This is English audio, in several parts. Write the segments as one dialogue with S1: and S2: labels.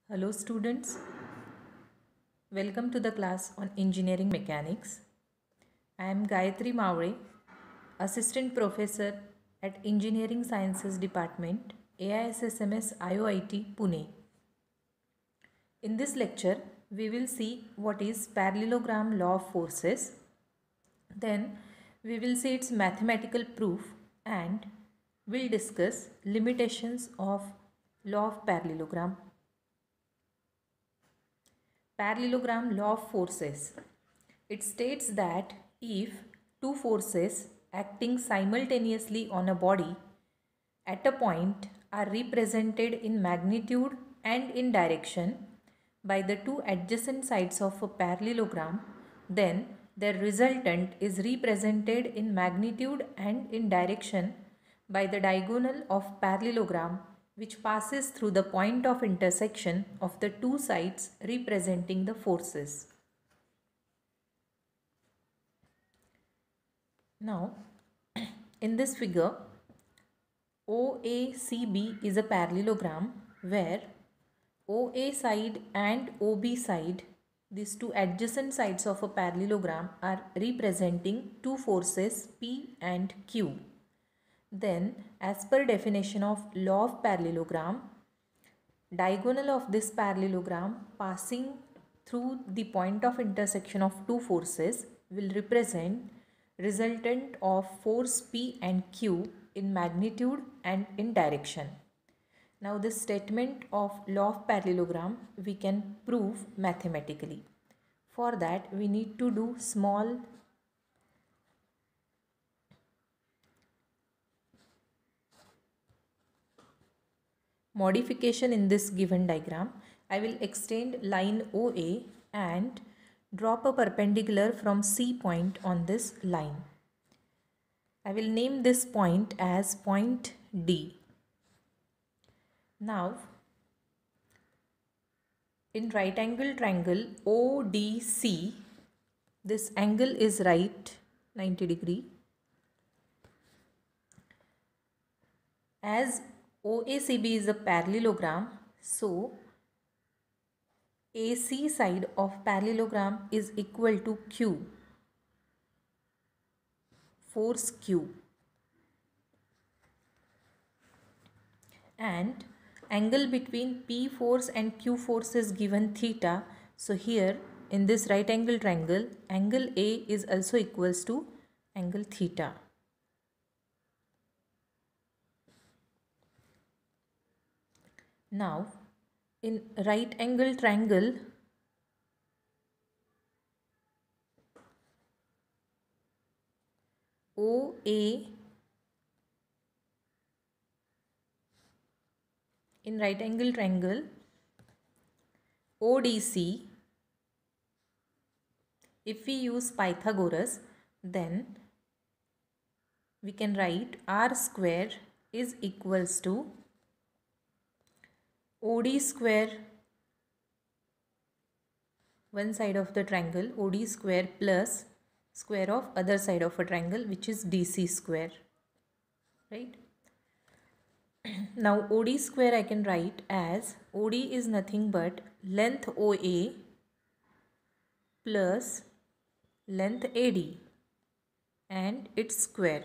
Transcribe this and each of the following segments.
S1: Hello students, welcome to the class on engineering mechanics. I am Gayatri Mavre, Assistant Professor at Engineering Sciences Department, AISSMS IOIT Pune. In this lecture, we will see what is parallelogram law of forces. Then we will see its mathematical proof and will discuss limitations of law of parallelogram. Parallelogram law of forces. It states that if two forces acting simultaneously on a body at a point are represented in magnitude and in direction by the two adjacent sides of a parallelogram, then their resultant is represented in magnitude and in direction by the diagonal of parallelogram which passes through the point of intersection of the two sides representing the forces. Now, in this figure, OACB is a parallelogram where OA side and OB side, these two adjacent sides of a parallelogram, are representing two forces P and Q. Then, as per definition of law of parallelogram, diagonal of this parallelogram passing through the point of intersection of two forces will represent resultant of force P and Q in magnitude and in direction. Now this statement of law of parallelogram we can prove mathematically. For that we need to do small modification in this given diagram. I will extend line OA and drop a perpendicular from C point on this line. I will name this point as point D. Now, in right angle triangle ODC, this angle is right 90 degree. As OACB is a parallelogram, so AC side of parallelogram is equal to Q, force Q, and angle between P force and Q force is given theta. So here in this right angle triangle, angle A is also equals to angle theta. Now in right angle triangle OA, in right angle triangle ODC, if we use Pythagoras, then we can write R square is equals to OD square, one side of the triangle OD square plus square of other side of a triangle which is DC square, right? Now OD square I can write as OD is nothing but length OA plus length AD and its square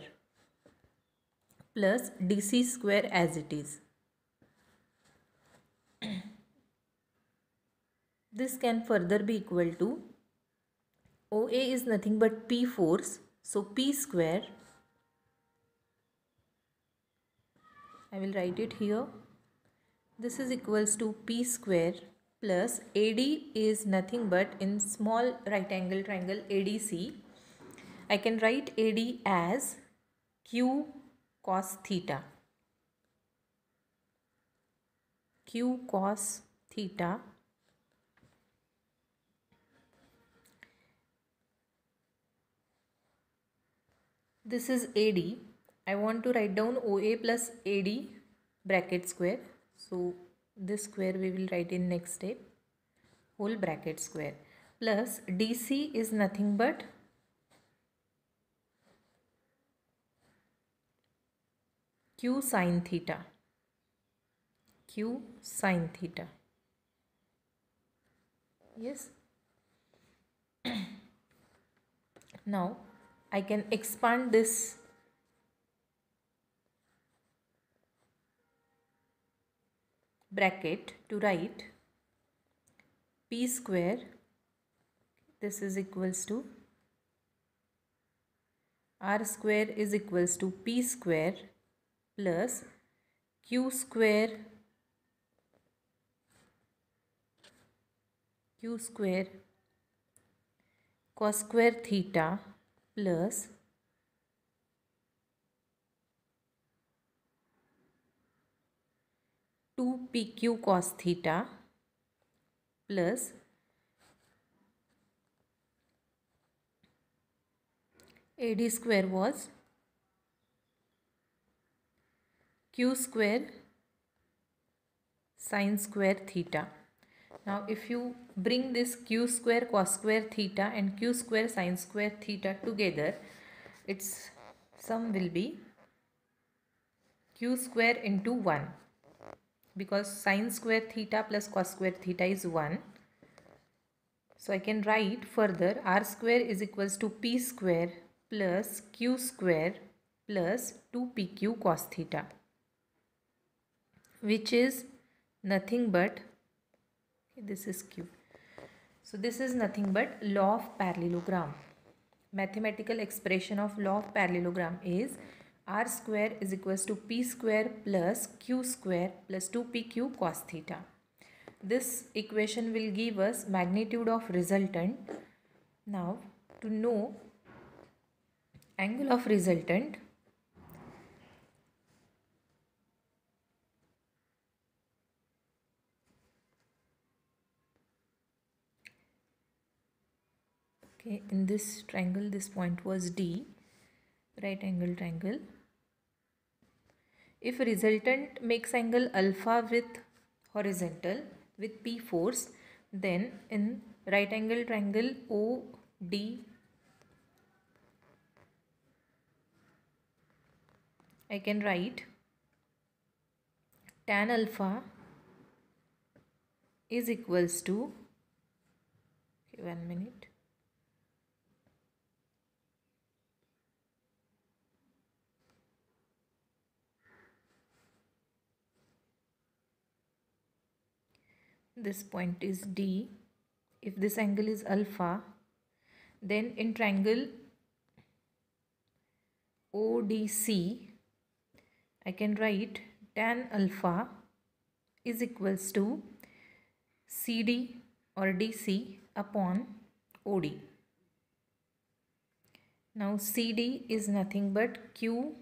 S1: plus DC square as it is. This can further be equal to OA is nothing but P force, so P square, I will write it here, this is equals to P square plus AD is nothing but in small right angle triangle ADC, I can write AD as Q cos theta, Q cos theta this is AD. I want to write down OA plus AD bracket square. So this square we will write in next step, whole bracket square, plus DC is nothing but Q sin theta, Q sin theta. Yes. Now I can expand this bracket to write p square, this is equals to r square is equals to p square plus q square cos square theta plus 2pq cos theta plus AD square was q square sin square theta. Now if you bring this q square cos square theta and q square sin square theta together, its sum will be q square into 1, because sin square theta plus cos square theta is 1. So I can write further r square is equals to p square plus q square plus 2pq cos theta, which is nothing but, this is q. So this is nothing but law of parallelogram. Mathematical expression of law of parallelogram is r square is equals to p square plus q square plus 2pq cos theta. This equation will give us magnitude of resultant. Now to know angle of resultant, okay, in this triangle this point was D, right angle triangle. If resultant makes angle alpha with horizontal with P force, then in right angle triangle OD I can write tan alpha is equals to, okay, 1 minute. This point is D. If this angle is alpha, then in triangle ODC I can write tan alpha is equals to CD or DC upon OD. Now CD is nothing but Q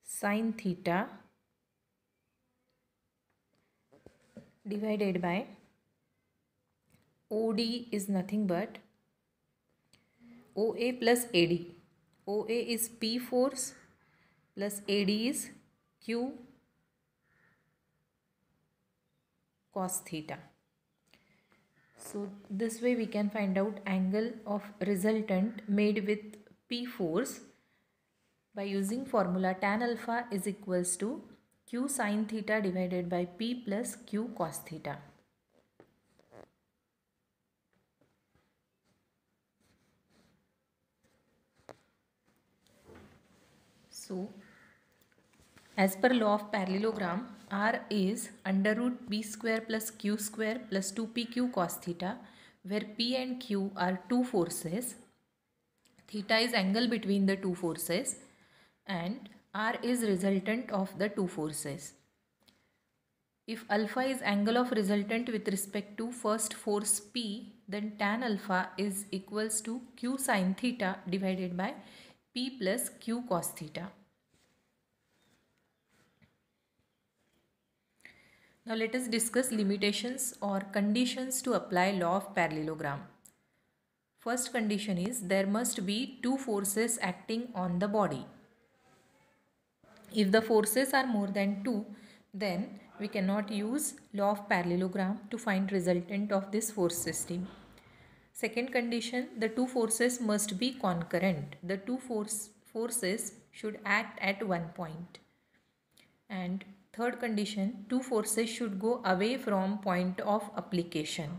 S1: sin theta divided by OD is nothing but OA plus AD. OA is P force plus AD is Q cos theta. So this way we can find out angle of resultant made with P force by using formula tan alpha is equals to Q sin theta divided by P plus Q cos theta. So as per law of parallelogram, R is under root b square plus q square plus 2pq cos theta, where p and q are two forces, theta is angle between the two forces, and R is resultant of the two forces. If alpha is angle of resultant with respect to first force P, then tan alpha is equals to q sin theta divided by P plus q cos theta. Now let us discuss limitations or conditions to apply law of parallelogram. First condition is there must be two forces acting on the body. If the forces are more than two, then we cannot use law of parallelogram to find resultant of this force system. Second condition, the two forces must be concurrent. The two forces should act at one point. And third condition, two forces should go away from point of application.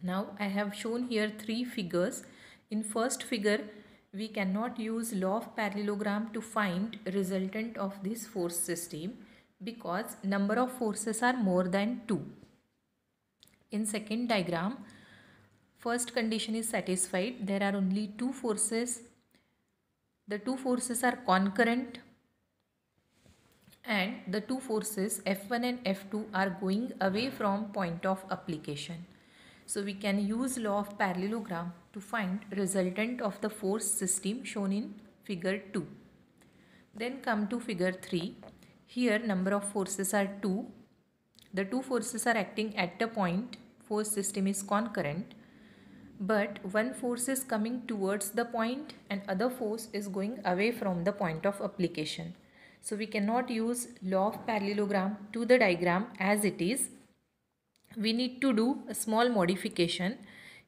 S1: Now I have shown here three figures. In first figure, we cannot use law of parallelogram to find resultant of this force system because number of forces are more than 2. In second diagram, first condition is satisfied. There are only two forces. The two forces are concurrent and the two forces F1 and F2 are going away from point of application. So we can use law of parallelogram to find resultant of the force system shown in figure 2. Then come to figure 3. Here number of forces are 2. The two forces are acting at a point. Force system is concurrent. But one force is coming towards the point and other force is going away from the point of application. So we cannot use law of parallelogram to the diagram as it is. We need to do a small modification.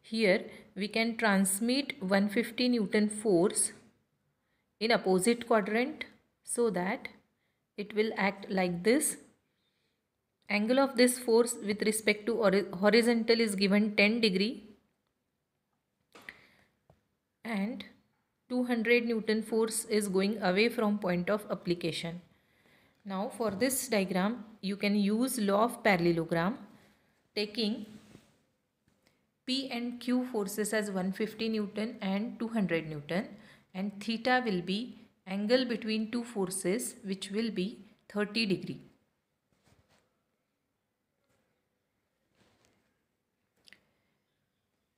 S1: Here we can transmit 150 Newton force in opposite quadrant so that it will act like this. Angle of this force with respect to horizontal is given 10 degree and 200 Newton force is going away from point of application. Now for this diagram you can use law of parallelogram taking P and Q forces as 150 Newton and 200 Newton and theta will be angle between two forces which will be 30 degree.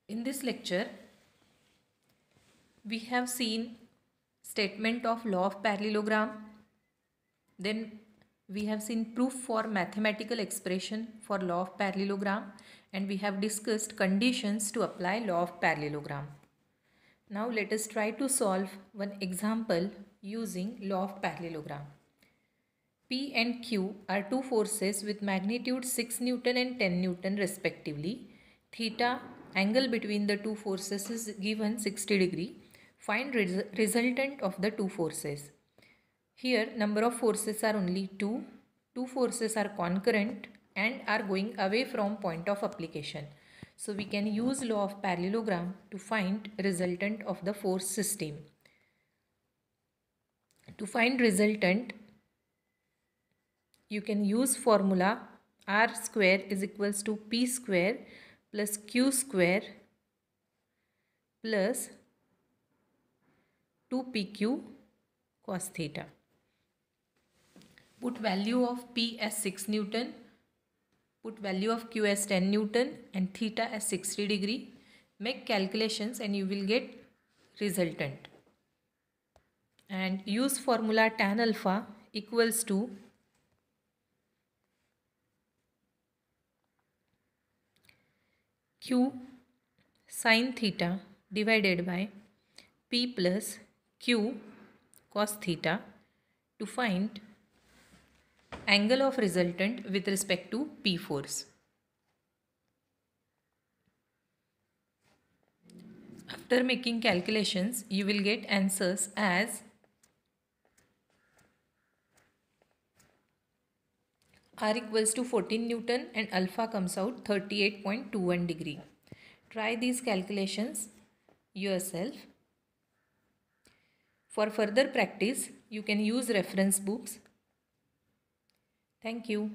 S1: In this lecture we have seen statement of law of parallelogram, then we have seen proof for mathematical expression for law of parallelogram, and we have discussed conditions to apply law of parallelogram. Now let us try to solve one example using law of parallelogram. P and Q are two forces with magnitude 6 Newton and 10 Newton respectively. Theta, angle between the two forces, is given 60 degree. Find resultant of the two forces. Here number of forces are only 2. Two forces are concurrent and are going away from point of application. So we can use law of parallelogram to find resultant of the force system. To find resultant, you can use formula R square is equals to P square plus Q square plus 2PQ cos theta. Put value of P as 6 Newton, put value of Q as 10 Newton and theta as 60 degree. Make calculations and you will get resultant. And use formula tan alpha equals to Q sin theta divided by P plus Q cos theta to find angle of resultant with respect to P force. After making calculations, you will get answers as R equals to 14 Newton and alpha comes out 38.21 degree. Try these calculations yourself. For further practice, you can use reference books. Thank you.